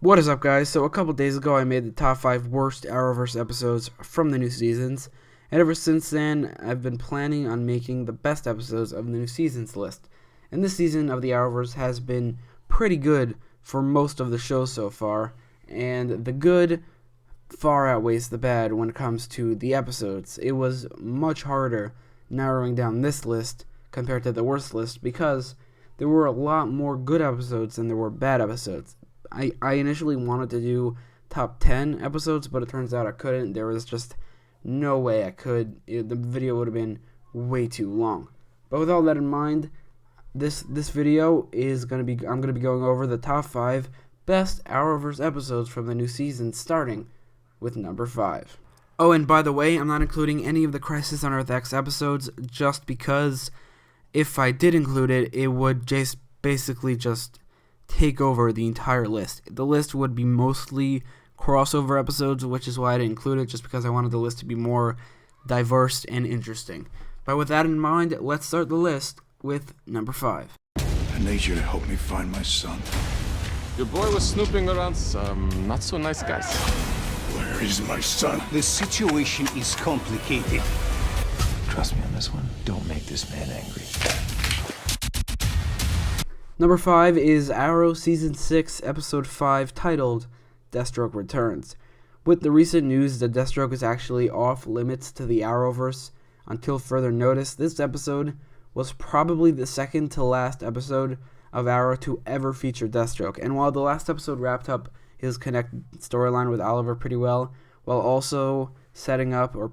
What is up, guys? So a couple days ago I made the top 5 worst Arrowverse episodes from the new seasons, and ever since then I've been planning on making the best episodes of the new seasons list. And this season of the Arrowverse has been pretty good for most of the shows so far, and the good far outweighs the bad when it comes to the episodes. It was much harder narrowing down this list compared to the worst list because there were a lot more good episodes than there were bad episodes. I initially wanted to do top 10 episodes, but it turns out I couldn't. There was just no way I could. The video would have been way too long. But with all that in mind, this video is I'm gonna be going over the top 5 best Arrowverse episodes from the new season, starting with number 5. Oh, and by the way, I'm not including any of the Crisis on Earth X episodes just because if I did include it, it would just basically take over the entire list. The list would be mostly crossover episodes, which is why I didn't include it, just because I wanted the list to be more diverse and interesting. But with that in mind, let's start the list with number 5. I need you to help me find my son. Your boy was snooping around some not so nice guys. Where is my son? The situation is complicated. Trust me on this one. Don't make this man angry. Number 5 is Arrow Season 6, Episode 5, titled Deathstroke Returns. With the recent news that Deathstroke is actually off limits to the Arrowverse until further notice, this episode was probably the second to last episode of Arrow to ever feature Deathstroke. And while the last episode wrapped up his connected storyline with Oliver pretty well, while also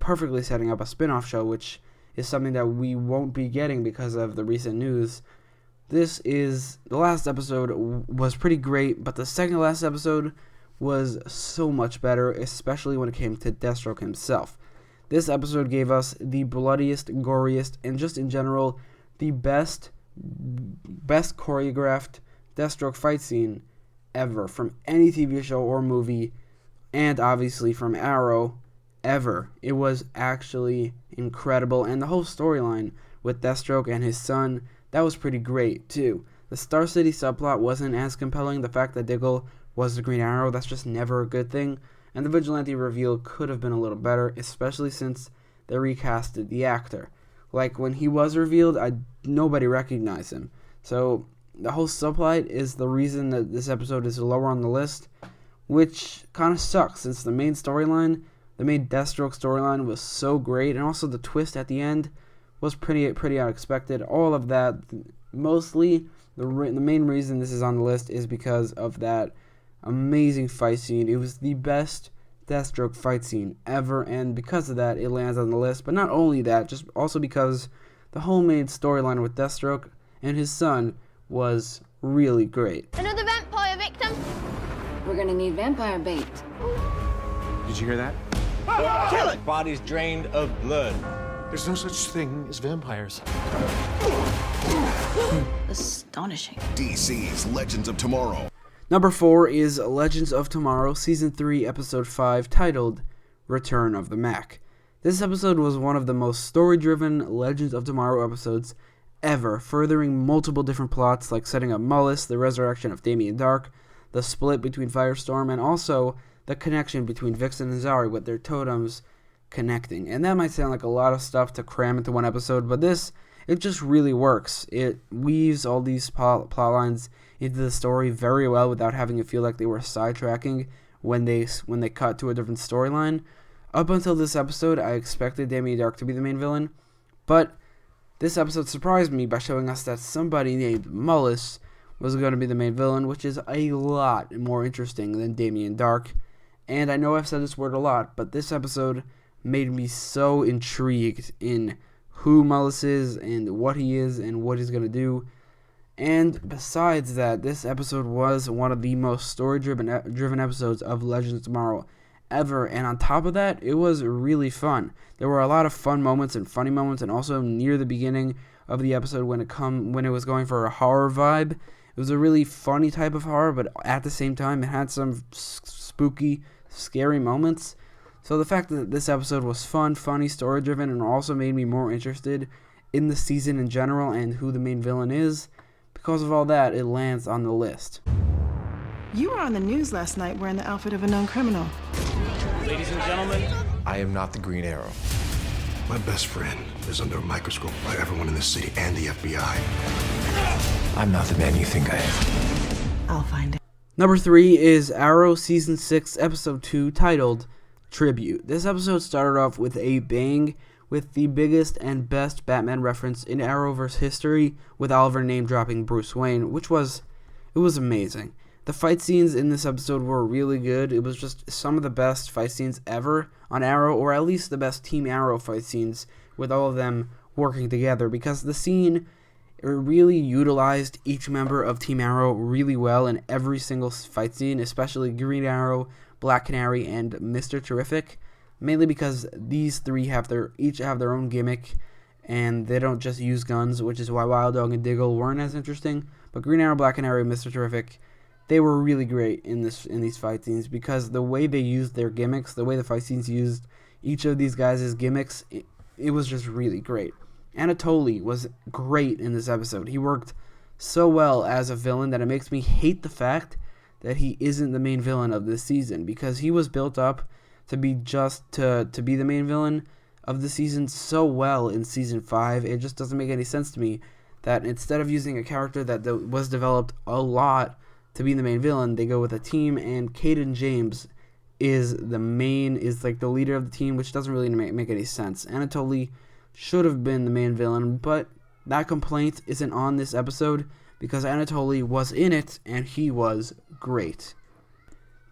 perfectly setting up a spin-off show, which is something that we won't be getting because of the recent news, the last episode was pretty great, but the second to last episode was so much better, especially when it came to Deathstroke himself. This episode gave us the bloodiest, goriest, and just in general, the best choreographed Deathstroke fight scene ever from any TV show or movie, and obviously from Arrow, ever. It was actually incredible, and the whole storyline with Deathstroke and his son, that was pretty great, too. The Star City subplot wasn't as compelling. The fact that Diggle was the Green Arrow, that's just never a good thing. And the Vigilante reveal could have been a little better, especially since they recasted the actor. Like, when he was revealed, nobody recognized him. So, the whole subplot is the reason that this episode is lower on the list, which kind of sucks, since the main Deathstroke storyline was so great, and also the twist at the end was pretty unexpected. All of that, mostly the main reason this is on the list is because of that amazing fight scene. It was the best Deathstroke fight scene ever, and because of that, it lands on the list. But not only that, just also because the whole main storyline with Deathstroke and his son was really great. Another vampire victim? We're gonna need vampire bait. Did you hear that? Kill it! Body's drained of blood. There's no such thing as vampires. Astonishing. DC's Legends of Tomorrow. Number 4 is Legends of Tomorrow, Season 3, Episode 5, titled Return of the Mac. This episode was one of the most story-driven Legends of Tomorrow episodes ever, furthering multiple different plots like setting up Mallus, the resurrection of Damien Dark, the split between Firestorm, and also the connection between Vixen and Zari with their totems connecting. And that might sound like a lot of stuff to cram into one episode, but it just really works. It weaves all these plot lines into the story very well without having it feel like they were sidetracking when they cut to a different storyline. Up until this episode, I expected Damien Dark to be the main villain, but this episode surprised me by showing us that somebody named Mallus was going to be the main villain, which is a lot more interesting than Damien Dark. And I know I've said this word a lot, but this episode made me so intrigued in who Mallus is and what he is and what he's going to do. And besides that, this episode was one of the most story-driven episodes of Legends of Tomorrow ever. And on top of that, it was really fun. There were a lot of fun moments and funny moments, and also near the beginning of the episode when it was going for a horror vibe. It was a really funny type of horror, but at the same time, it had some spooky, scary moments. So the fact that this episode was fun, funny, story-driven, and also made me more interested in the season in general and who the main villain is, because of all that, it lands on the list. You were on the news last night wearing the outfit of a known criminal. Ladies and gentlemen, I am not the Green Arrow. My best friend is under a microscope by everyone in this city and the FBI. I'm not the man you think I am. I'll find it. Number 3 is Arrow Season 6, Episode 2, titled Tribute. This episode started off with a bang, with the biggest and best Batman reference in Arrowverse history, with Oliver name-dropping Bruce Wayne, it was amazing. The fight scenes in this episode were really good. It was just some of the best fight scenes ever on Arrow, or at least the best Team Arrow fight scenes, with all of them working together, because the scene really utilized each member of Team Arrow really well in every single fight scene, especially Green Arrow, Black Canary, and Mr. Terrific, mainly because these three each have their own gimmick, and they don't just use guns, which is why Wild Dog and Diggle weren't as interesting. But Green Arrow, Black Canary, and Mr. Terrific, they were really great in these fight scenes, because the way they used their gimmicks, the way the fight scenes used each of these guys' gimmicks, it was just really great. Anatoly was great in this episode. He worked so well as a villain that it makes me hate the fact that he isn't the main villain of this season, because he was built up to be to be the main villain of the season so well in Season 5. It just doesn't make any sense to me that instead of using a character that was developed a lot to be the main villain, they go with a team, and Caden James is like the leader of the team, which doesn't really make any sense. Anatoly should have been the main villain, but that complaint isn't on this episode, because Anatoly was in it, and he was great.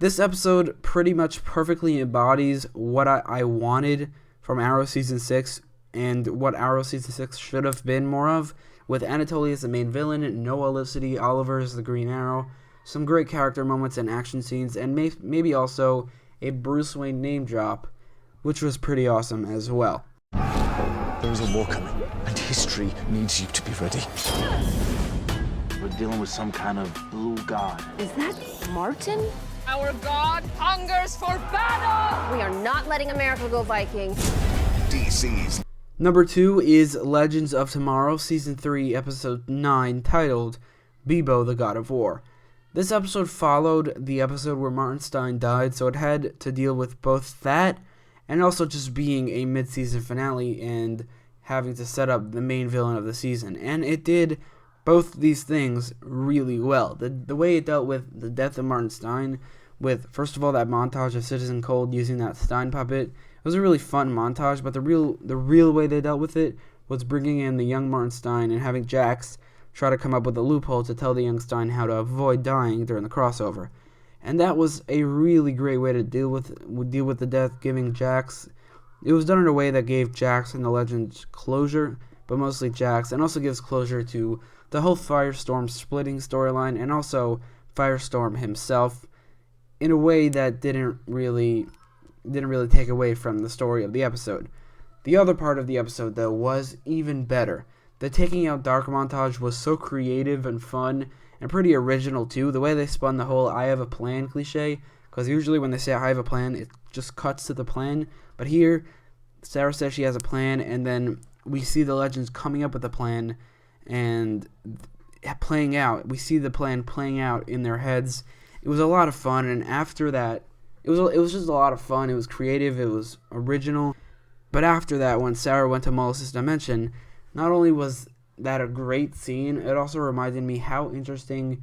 This episode pretty much perfectly embodies what I wanted from Arrow Season 6, and what Arrow Season 6 should have been more of, with Anatoly as the main villain, no Olicity, Oliver as the Green Arrow, some great character moments and action scenes, and maybe also a Bruce Wayne name drop, which was pretty awesome as well. There is a war coming, and history needs you to be ready. we're dealing with some kind of blue god. Is that Martin? Our god hungers for battle! We are not letting America go Viking. DC's. Number 2 is Legends of Tomorrow, Season 3, Episode 9, titled Bebo, the God of War. This episode followed the episode where Martin Stein died, so it had to deal with both that and also just being a mid-season finale and having to set up the main villain of the season. And it did both these things really well. The way it dealt with the death of Martin Stein, with, first of all, that montage of Citizen Cold using that Stein puppet, it was a really fun montage, but the real way they dealt with it was bringing in the young Martin Stein and having Jax try to come up with a loophole to tell the young Stein how to avoid dying during the crossover. And that was a really great way to deal with the death, giving Jax... It was done in a way that gave Jax and the Legends closure, but mostly Jax, and also gives closure to the whole Firestorm splitting storyline, and also Firestorm himself, in a way that didn't really take away from the story of the episode. The other part of the episode, though, was even better. The Taking Out Dark montage was so creative and fun, and pretty original too. The way they spun the whole I have a plan cliche, because usually when they say I have a plan, it just cuts to the plan. But here, Sarah says she has a plan, and then we see the Legends coming up with a plan and playing out. We see the plan playing out in their heads. It was a lot of fun, and after that, it was just a lot of fun. It was creative, it was original. But after that, when Sarah went to Mullis' dimension, not only was that a great scene, it also reminded me how interesting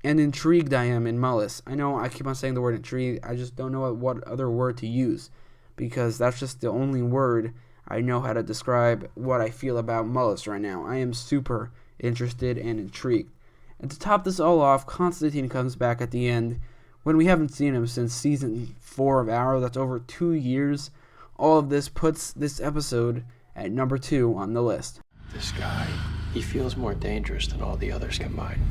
and intrigued I am in Mullis. I know I keep on saying the word intrigued, I just don't know what other word to use, because that's just the only word I know how to describe what I feel about Mullis right now. I am super interested and intrigued. And to top this all off, Constantine comes back at the end, when we haven't seen him since Season 4 of Arrow. That's over 2 years. All of this puts this episode at number 2 on the list. This guy, he feels more dangerous than all the others combined.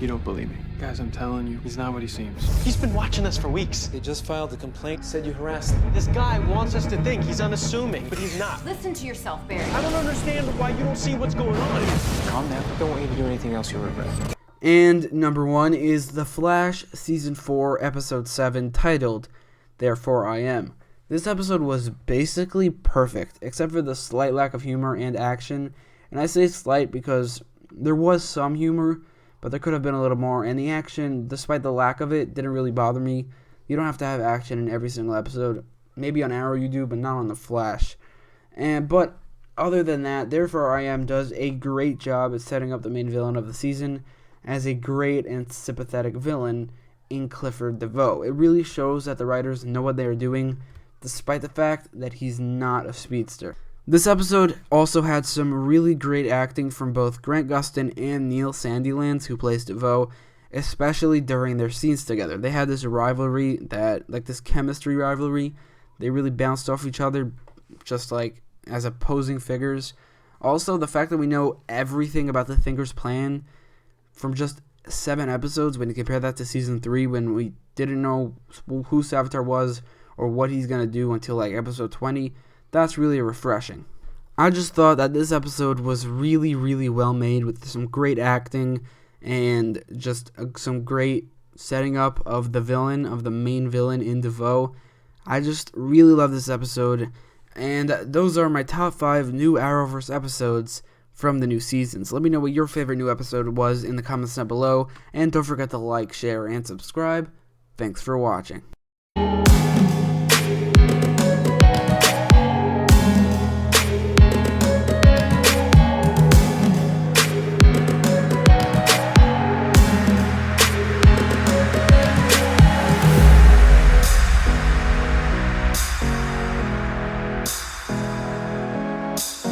You don't believe me? Guys, I'm telling you, he's not what he seems. He's been watching us for weeks. They just filed a complaint, said you harassed him. This guy wants us to think he's unassuming, but he's not. Listen to yourself, Barry. I don't understand why you don't see what's going on. Calm down. Don't want you to do anything else you'll regret. And number 1 is The Flash, Season 4, Episode 7, titled Therefore I Am. This episode was basically perfect, except for the slight lack of humor and action. And I say slight because there was some humor, but there could have been a little more. And the action, despite the lack of it, didn't really bother me. You don't have to have action in every single episode. Maybe on Arrow you do, but not on The Flash. But other than that, Therefore I Am does a great job at setting up the main villain of the season as a great and sympathetic villain in Clifford DeVoe. It really shows that the writers know what they are doing, despite the fact that he's not a speedster. This episode also had some really great acting from both Grant Gustin and Neil Sandilands, who plays DeVoe, especially during their scenes together. They had this rivalry, this chemistry rivalry. They really bounced off each other, just like as opposing figures. Also, the fact that we know everything about the Thinker's plan from just 7 episodes, when you compare that to season 3, when we didn't know who Savitar was or what he's going to do until like episode 20, that's really refreshing. I just thought that this episode was really, really well made, with some great acting and just some great setting up of the villain, of the main villain in DeVoe. I just really love this episode, and those are my top 5 new Arrowverse episodes from the new seasons. Let me know what your favorite new episode was in the comments down below, and don't forget to like, share, and subscribe. Thanks for watching.